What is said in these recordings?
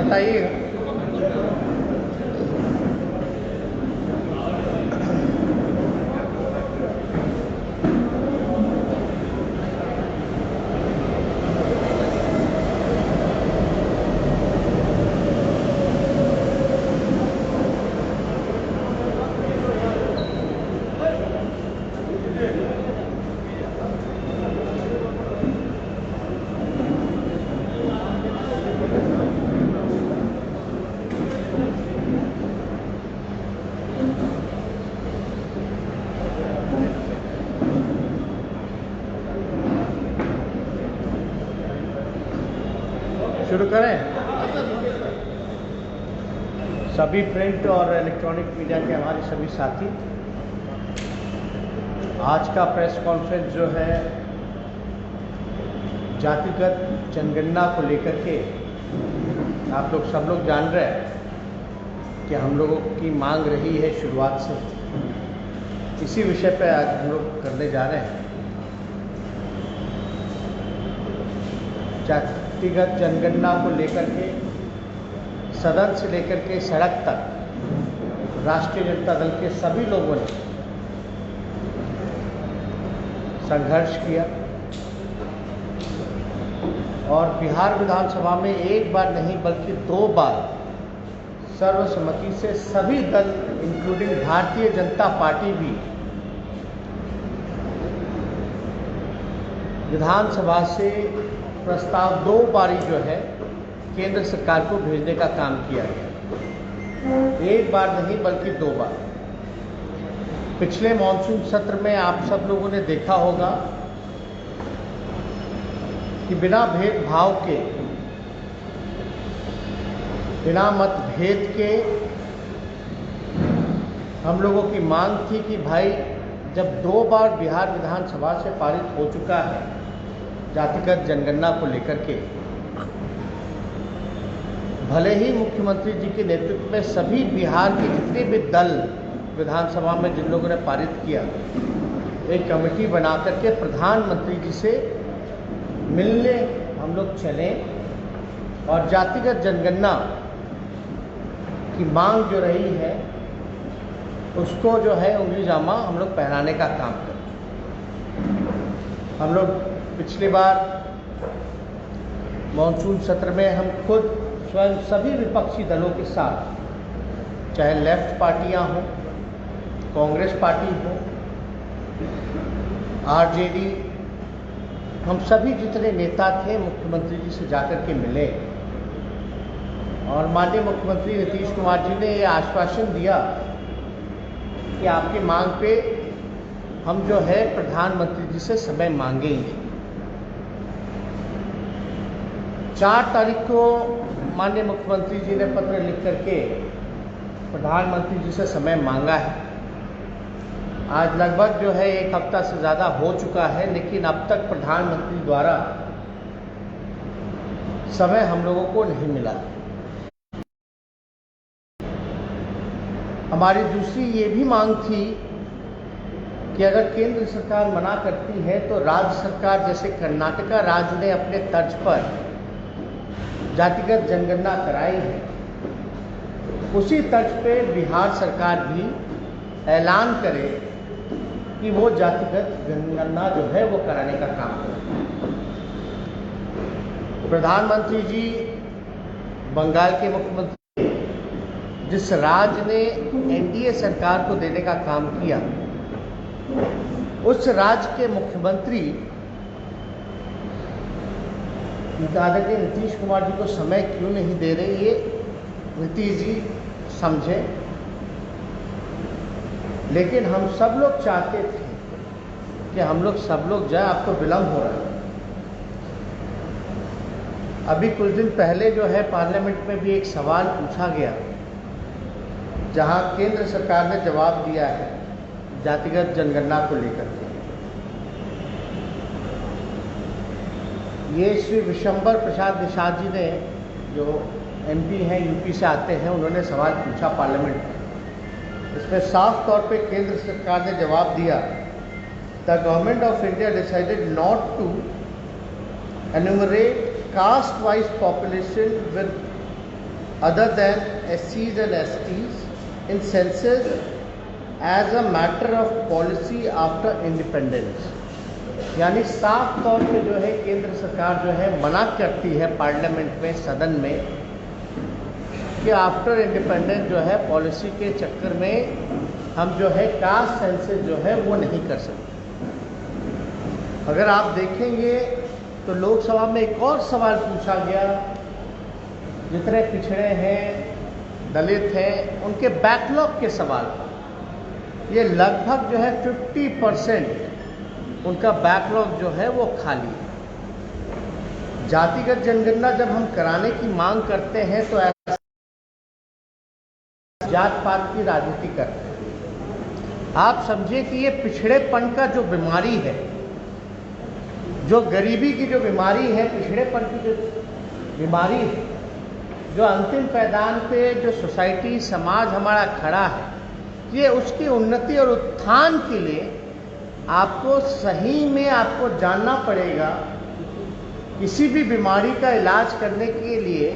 बताइएगा। शुरू करें। सभी प्रिंट और इलेक्ट्रॉनिक मीडिया के हमारे सभी साथी, आज का प्रेस कॉन्फ्रेंस जो है जातिगत जनगणना को लेकर के, आप लोग सब लोग जान रहे हैं कि हम लोगों की मांग रही है शुरुआत से। इसी विषय पर आज हम लोग करने जा रहे हैं। जातिगत जनगणना को लेकर के सदन से लेकर के सड़क तक राष्ट्रीय जनता दल के सभी लोगों ने संघर्ष किया और बिहार विधानसभा में एक बार नहीं बल्कि 2 बार सर्वसम्मति से सभी दल इंक्लूडिंग भारतीय जनता पार्टी भी विधानसभा से प्रस्ताव 2 बारी जो है केंद्र सरकार को भेजने का काम किया गया। एक बार नहीं बल्कि 2 बार। पिछले मॉनसून सत्र में आप सब लोगों ने देखा होगा कि बिना भेदभाव के, बिना मतभेद के हम लोगों की मांग थी कि भाई जब 2 बार बिहार विधानसभा से पारित हो चुका है जातिगत जनगणना को लेकर के, भले ही मुख्यमंत्री जी के नेतृत्व में सभी बिहार के जितने भी दल विधानसभा में जिन लोगों ने पारित किया, एक कमेटी बना करके प्रधानमंत्री जी से मिलने हम लोग चले और जातिगत जनगणना की मांग जो रही है उसको जो है उंगली जामा हम लोग पहनाने का काम करें। हम लोग पिछली बार मॉनसून सत्र में हम खुद स्वयं सभी विपक्षी दलों के साथ, चाहे लेफ्ट पार्टियां हों, कांग्रेस पार्टी हो, आरजेडी, हम सभी जितने नेता थे मुख्यमंत्री जी से जाकर के मिले और माननीय मुख्यमंत्री नीतीश कुमार जी ने ये आश्वासन दिया कि आपकी मांग पे हम जो है प्रधानमंत्री जी से समय मांगेंगे। 4 तारीख को माननीय मुख्यमंत्री जी ने पत्र लिख करके प्रधानमंत्री जी से समय मांगा है। आज लगभग जो है 1 हफ्ता से ज़्यादा हो चुका है, लेकिन अब तक प्रधानमंत्री द्वारा समय हम लोगों को नहीं मिला। हमारी दूसरी ये भी मांग थी कि अगर केंद्र सरकार मना करती है तो राज्य सरकार, जैसे कर्नाटका राज्य ने अपने तर्ज पर जातिगत जनगणना कराई है, उसी तर्ज पे बिहार सरकार भी ऐलान करे कि वो जातिगत जनगणना जो है वो कराने का काम करे। प्रधानमंत्री जी, बंगाल के मुख्यमंत्री, जिस राज्य ने एनडीए सरकार को देने का काम किया, उस राज्य के मुख्यमंत्री आदरणीय नीतीश कुमार जी को समय क्यों नहीं दे रहे, ये नीतीश जी समझे। लेकिन हम सब लोग चाहते थे कि हम लोग सब लोग जाए, आपको विलंब हो रहा है। अभी कुछ दिन पहले जो है पार्लियामेंट में भी एक सवाल पूछा गया, जहां केंद्र सरकार ने जवाब दिया है जातिगत जनगणना को लेकर के। ये श्री विशंबर प्रसाद निषाद जी ने, जो एमपी हैं, यूपी से आते हैं, उन्होंने सवाल पूछा पार्लियामेंट में। इसमें साफ तौर पे केंद्र सरकार ने जवाब दिया, the government of India decided not to enumerate caste wise population with other than SCs and STs in census as a matter of policy after independence। यानी साफ तौर पे जो है केंद्र सरकार जो है मना करती है पार्लियामेंट में, सदन में, कि आफ्टर इंडिपेंडेंस जो है पॉलिसी के चक्कर में हम जो है कास्ट सेंसस जो है वो नहीं कर सकते। अगर आप देखेंगे तो लोकसभा में एक और सवाल पूछा गया, जितने पिछड़े हैं, दलित हैं, उनके बैकलॉग के सवाल पर। ये लगभग जो है 50% उनका बैकलॉग जो है वो खाली है। जातिगत जनगणना जब हम कराने की मांग करते हैं तो ऐसा जात पात की राजनीति करते हैं। आप समझिए कि ये पिछड़ेपन का जो बीमारी है, जो गरीबी की जो बीमारी है, पिछड़ेपन की जो बीमारी है, जो अंतिम पैदान पे जो सोसाइटी समाज हमारा खड़ा है, ये उसकी उन्नति और उत्थान के लिए आपको सही में आपको जानना पड़ेगा। किसी भी बीमारी का इलाज करने के लिए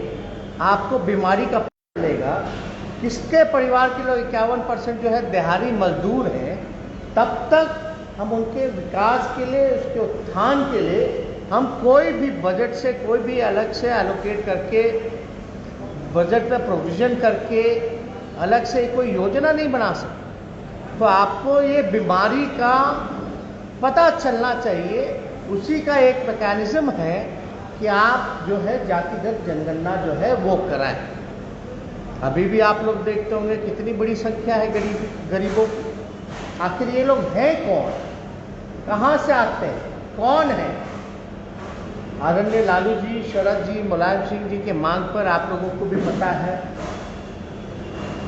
आपको बीमारी का पता चलेगा। किसके परिवार के लोग 51% जो है दिहाड़ी मजदूर हैं, तब तक हम उनके विकास के लिए, उसके उत्थान के लिए हम कोई भी बजट से, कोई भी अलग से एलोकेट करके, बजट में प्रोविजन करके अलग से कोई योजना नहीं बना सकते। तो आपको ये बीमारी का पता चलना चाहिए। उसी का एक मैकेनिज्म है कि आप जो है जातिगत जनगणना जो है वो कराएं। अभी भी आप लोग देखते होंगे कितनी बड़ी संख्या है गरीबों की। आखिर ये लोग हैं कौन, कहाँ से आते हैं, कौन है? आदरणीय लालू जी, शरद जी, मुलायम सिंह जी के मांग पर आप लोगों को भी पता है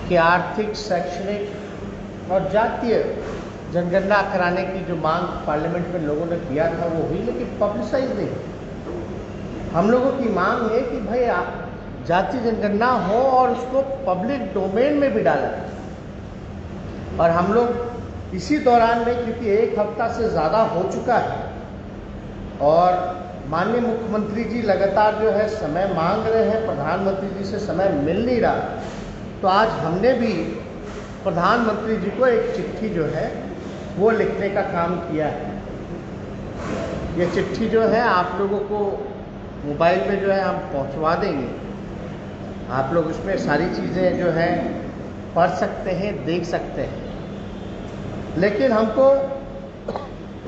कि आर्थिक, शैक्षणिक और जातीय जनगणना कराने की जो मांग पार्लियामेंट में लोगों ने किया था वो हुई, लेकिन पब्लिसाइज नहीं। हम लोगों की मांग है कि भाई जातीय जनगणना हो और उसको पब्लिक डोमेन में भी डाला जाए। और हम लोग इसी दौरान में, क्योंकि एक हफ्ता से ज़्यादा हो चुका है और माननीय मुख्यमंत्री जी लगातार जो है समय मांग रहे हैं, प्रधानमंत्री जी से समय मिल नहीं रहा, तो आज हमने भी प्रधानमंत्री जी को एक चिट्ठी जो है वो लिखने का काम किया है। ये चिट्ठी जो है आप लोगों को मोबाइल पे जो है हम पहुंचवा देंगे। आप लोग उसमें सारी चीज़ें जो है पढ़ सकते हैं, देख सकते हैं। लेकिन हमको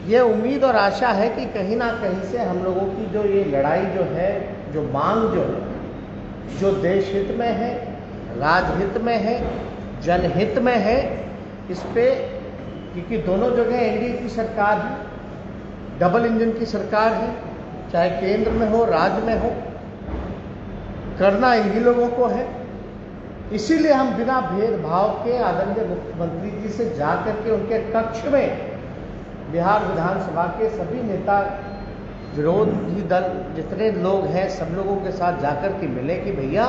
ये उम्मीद और आशा है कि कहीं ना कहीं से हम लोगों की जो ये लड़ाई जो है, जो मांग जो है, जो देश हित में है, राजहित में है, जनहित में है, इस पे, क्योंकि दोनों जगह एनडीए की सरकार है, डबल इंजन की सरकार है, चाहे केंद्र में हो, राज्य में हो, करना इन्हीं लोगों को है। इसीलिए हम बिना भेदभाव के आदरणीय मुख्यमंत्री जी से जाकर के उनके कक्ष में बिहार विधानसभा के सभी नेता, विरोधी दल जितने लोग हैं, सब लोगों के साथ जाकर के मिले कि भैया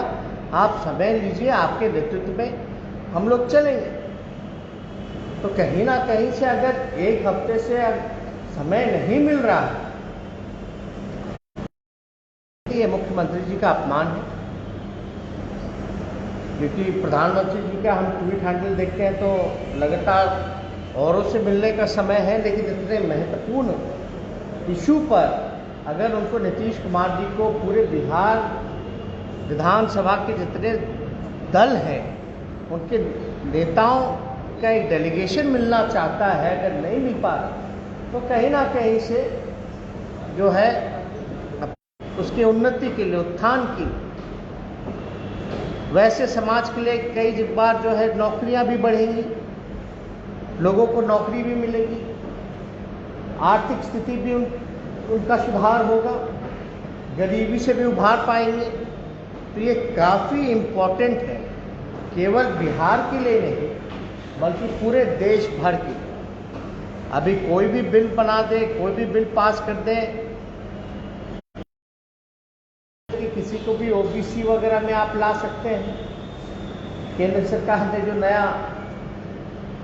आप समय लीजिए, आपके नेतृत्व में हम लोग चलेंगे। तो कहीं ना कहीं से अगर एक हफ्ते से समय नहीं मिल रहा है, ये मुख्यमंत्री जी का अपमान है। क्योंकि प्रधानमंत्री जी का हम ट्वीट हैंडल देखते हैं तो लगातार औरों से मिलने का समय है, लेकिन इतने महत्वपूर्ण इशू पर अगर उनको नीतीश कुमार जी को पूरे बिहार विधानसभा के जितने दल हैं उनके नेताओं का एक डेलीगेशन मिलना चाहता है, अगर नहीं मिल पा रहा तो कहीं ना कहीं से जो है उसकी उन्नति के लिए, उत्थान के लिए, वैसे समाज के लिए कई बार जो है नौकरियां भी बढ़ेंगी, लोगों को नौकरी भी मिलेगी, आर्थिक स्थिति भी उनका सुधार होगा, गरीबी से भी उभार पाएंगे। तो ये काफ़ी इम्पोर्टेंट है, केवल बिहार के लिए नहीं बल्कि पूरे देश भर के। अभी कोई भी बिल बना दे, कोई भी बिल पास कर दे कि किसी को भी ओबीसी वगैरह में आप ला सकते हैं। केंद्र सरकार ने जो नया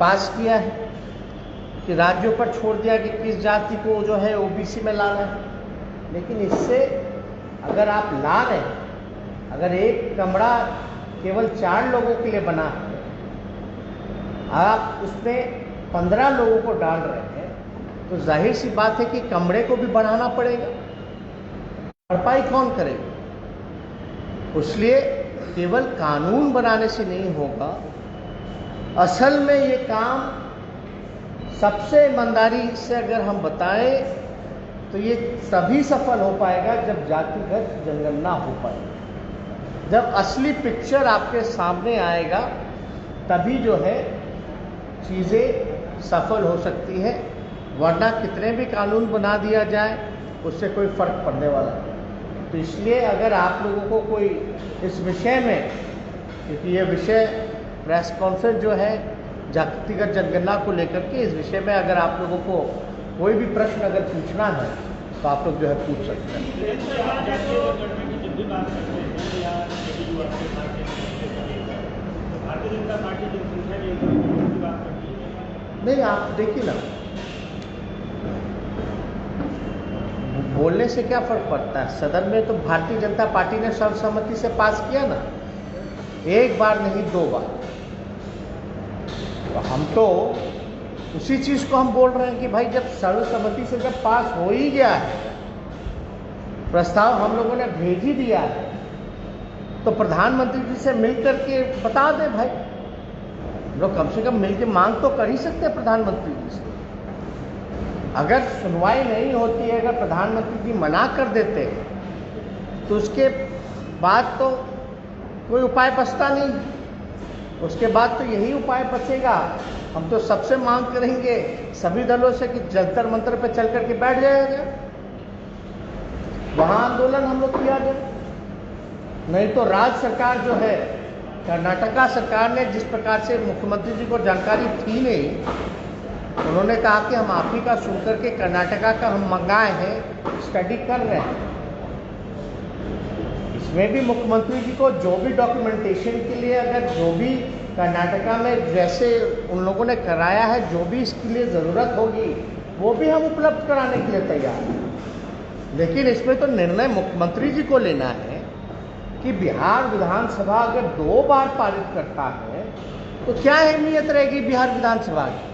पास किया है कि राज्यों पर छोड़ दिया कि किस जाति को जो है ओबीसी में लाना है, लेकिन इससे अगर आप ला रहे हैं, अगर एक कमरा केवल 4 लोगों के लिए बना है, आप उसमें 15 लोगों को डाल रहे हैं, तो जाहिर सी बात है कि कमरे को भी बढ़ाना पड़ेगा। भरपाई कौन करेगा? इसलिए केवल कानून बनाने से नहीं होगा। असल में ये काम सबसे ईमानदारी से अगर हम बताएं तो ये तभी सफल हो पाएगा जब जातिगत जनगणना हो पाएगी। जब असली पिक्चर आपके सामने आएगा तभी जो है चीज़ें सफल हो सकती है, वरना कितने भी कानून बना दिया जाए उससे कोई फर्क पड़ने वाला नहीं। तो इसलिए अगर आप लोगों को कोई इस विषय में, क्योंकि ये विषय प्रेस कॉन्फ्रेंस जो है जातिगत जनगणना को लेकर के, इस विषय में अगर आप लोगों को कोई भी प्रश्न अगर पूछना है तो आप लोग जो है पूछ सकते हैं। नहीं, आप देखिए ना, बोलने से क्या फर्क पड़ता है? सदन में तो भारतीय जनता पार्टी ने सर्वसम्मति से पास किया ना, एक बार नहीं 2 बार। तो हम तो उसी चीज को हम बोल रहे हैं कि भाई जब सर्वसम्मति से जब पास हो ही गया है, प्रस्ताव हम लोगों ने भेज ही दिया है, तो प्रधानमंत्री जी से मिल करके बता दें भाई। लोग कम से कम मिल के मांग तो कर ही सकते हैं प्रधानमंत्री जी से। अगर सुनवाई नहीं होती है, अगर प्रधानमंत्री जी मना कर देते हैं तो उसके बाद तो कोई उपाय बचता नहीं। उसके बाद तो यही उपाय बचेगा, हम तो सबसे मांग करेंगे सभी दलों से कि जंतर मंतर पे चल करके बैठ जाएगा, वहां आंदोलन हम लोग किया जाए। नहीं तो राज्य सरकार जो है, कर्नाटका सरकार ने जिस प्रकार से मुख्यमंत्री जी को जानकारी थी नहीं, उन्होंने कहा कि हम आप ही का सुन करके कर्नाटका का हम मंगाए हैं, स्टडी कर रहे हैं। इसमें भी मुख्यमंत्री जी को जो भी डॉक्यूमेंटेशन के लिए, अगर जो भी कर्नाटका में जैसे उन लोगों ने कराया है, जो भी इसके लिए ज़रूरत होगी वो भी हम उपलब्ध कराने के लिए तैयार हैं। लेकिन इसमें तो निर्णय मुख्यमंत्री जी को लेना है कि बिहार विधानसभा अगर 2 बार पारित करता है तो क्या अहमियत रहेगी बिहार विधानसभा की?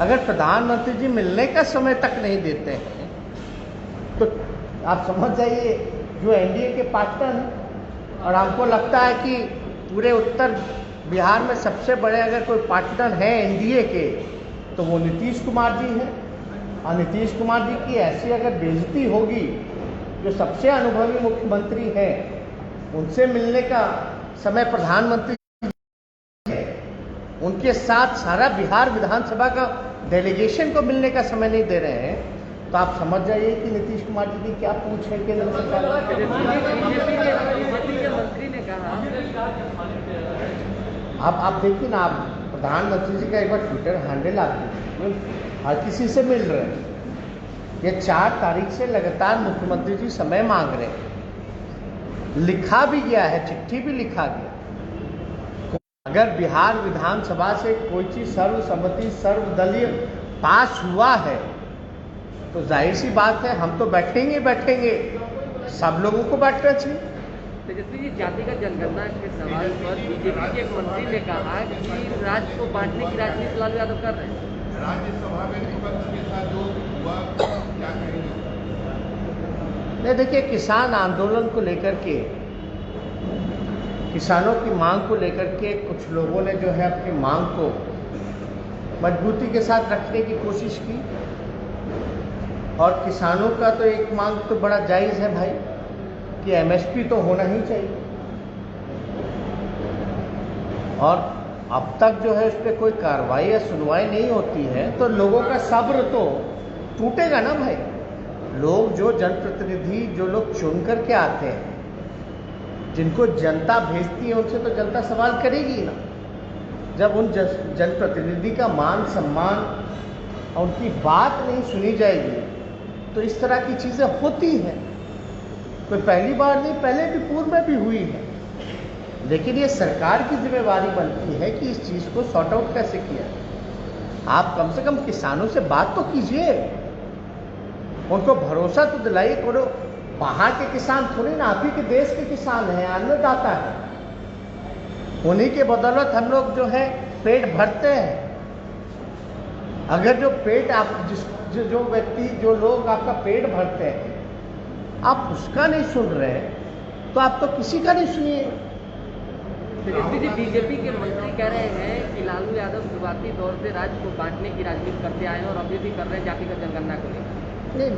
अगर प्रधानमंत्री जी मिलने का समय तक नहीं देते हैं तो आप समझ जाइए जो एनडीए के पार्टनर हैं, और हमको लगता है कि पूरे उत्तर बिहार में सबसे बड़े अगर कोई पार्टनर हैं एनडीए के तो वो नीतीश कुमार जी हैं। और नीतीश कुमार जी की ऐसी अगर बेइज्जती होगी, जो सबसे अनुभवी मुख्यमंत्री हैं, उनसे मिलने का समय प्रधानमंत्री है, उनके साथ सारा बिहार विधानसभा का डेलीगेशन को मिलने का समय नहीं दे रहे हैं, तो आप समझ जाइए कि नीतीश कुमार जी की क्या पूछ है केंद्र सरकार। मंत्री ने कहा, आप देखिए ना, आप प्रधानमंत्री जी का एक बार ट्विटर हैंडल आप देखिए, हर किसी से मिल रहे हैं। ये 4 तारीख से लगातार मुख्यमंत्री जी समय मांग रहे हैं, लिखा भी गया है, चिट्ठी भी लिखा गया। अगर बिहार विधानसभा से कोई चीज सर्वसम्मति सर्वदलीय पास हुआ है तो जाहिर सी बात है हम तो बैठेंगे, सब लोगों को बैठना चाहिए। तेजस्वी जी, जातिगत जनगणना के सवाल पर बीजेपी के एक मंत्री ने कहा कि राज्य को बांटने की राजनीति लालू यादव कर रहे हैं। राज्यसभा में विपक्ष के साथ जो हुआ क्या कहेंगे? नहीं, देखिए, किसान आंदोलन को लेकर के, किसानों की मांग को लेकर के कुछ लोगों ने जो है अपनी मांग को मजबूती के साथ रखने की कोशिश की। और किसानों का तो एक मांग तो बड़ा जायज़ है भाई कि एमएसपी तो होना ही चाहिए, और अब तक जो है उस पर कोई कार्रवाई या सुनवाई नहीं होती है, तो लोगों का सब्र तो टूटेगा ना भाई। लोग जो जनप्रतिनिधि, जो लोग चुन करके आते हैं, जिनको जनता भेजती है, उनसे तो जनता सवाल करेगी ना। जब उन जनप्रतिनिधि का मान सम्मान और उनकी बात नहीं सुनी जाएगी तो इस तरह की चीज़ें होती हैं। कोई पहली बार नहीं, पहले भी पूर्व में भी हुई है। लेकिन ये सरकार की जिम्मेवारी बनती है कि इस चीज़ को सॉर्ट आउट कैसे किया। आप कम से कम किसानों से बात तो कीजिए, उनको भरोसा तो दिलाइए। करो, बाहर के किसान थोड़ी ना, आप ही के देश के किसान हैं, अन्नदाता है। उन्हीं के बदौलत हम लोग जो है पेट भरते हैं। अगर जो पेट आप जो व्यक्ति जो लोग आपका पेट भरते हैं आप उसका नहीं सुन रहे हैं तो आप तो किसी का नहीं सुनिए। तेजस्वी जी, बीजेपी के मंत्री कह रहे हैं कि लालू यादव शुरुआती दौर से राज्य को बांटने की राजनीति करते आए हैं और अभी भी कर रहे हैं जातिगत जनगणना को लेकर। नहीं,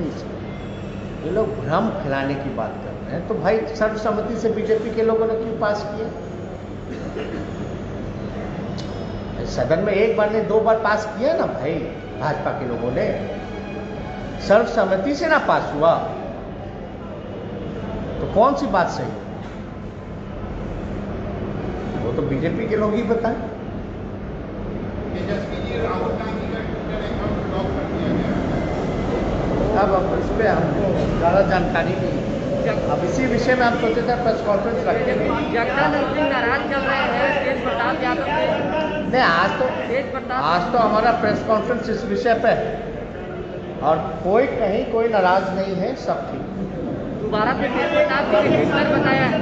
ये लोग भ्रम फैलाने की बात कर रहे हैं। तो भाई सर्वसम्मति से बीजेपी के लोगों ने क्यों पास किया? सदन में एक बार नहीं 2 बार पास किया ना भाई, भाजपा के लोगों ने। सर्वसम्मति से ना पास हुआ तो कौन सी बात सही? वो तो बीजेपी के लोग ही बताएं। तेजस्वी जी, राहुल गांधी का ट्विटर अकाउंट ब्लॉक कर दिया गया। अब इस पर हमको ज़्यादा जानकारी नहीं है। अब इसी विषय में हम सोचे थे प्रेस कॉन्फ्रेंस रखेंगे। जगदानंद सिंह नाराज चल रहे हैं तेज प्रताप यादव से। नहीं, आज तो हमारा प्रेस कॉन्फ्रेंस इस विषय पे है और कोई नाराज नहीं है, सब ठीक। दोबारा से तेज प्रताप जी ने हिटलर बताया है।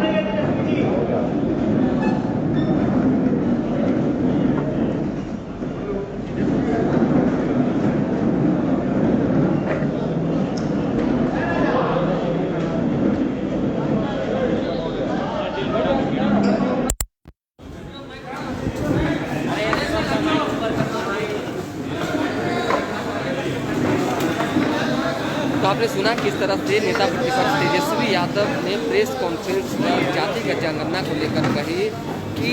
तो आपने सुना किस तरह से नेता प्रतिपक्ष तेजस्वी यादव ने प्रेस कॉन्फ्रेंस में जातिगत जनगणना को लेकर कही कि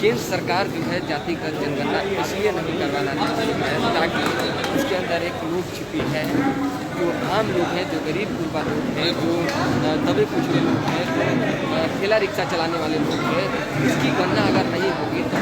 केंद्र सरकार जो है जातिगत जनगणना इसलिए नहीं करवाना चाहती है ताकि उसके अंदर एक लूट छिपी है। जो आम लोग हैं, जो गरीब गुरबा लोग हैं, जो दबे कुचले लोग हैं, जो ठेला रिक्शा चलाने वाले लोग हैं, इसकी गणना अगर नहीं होगी तो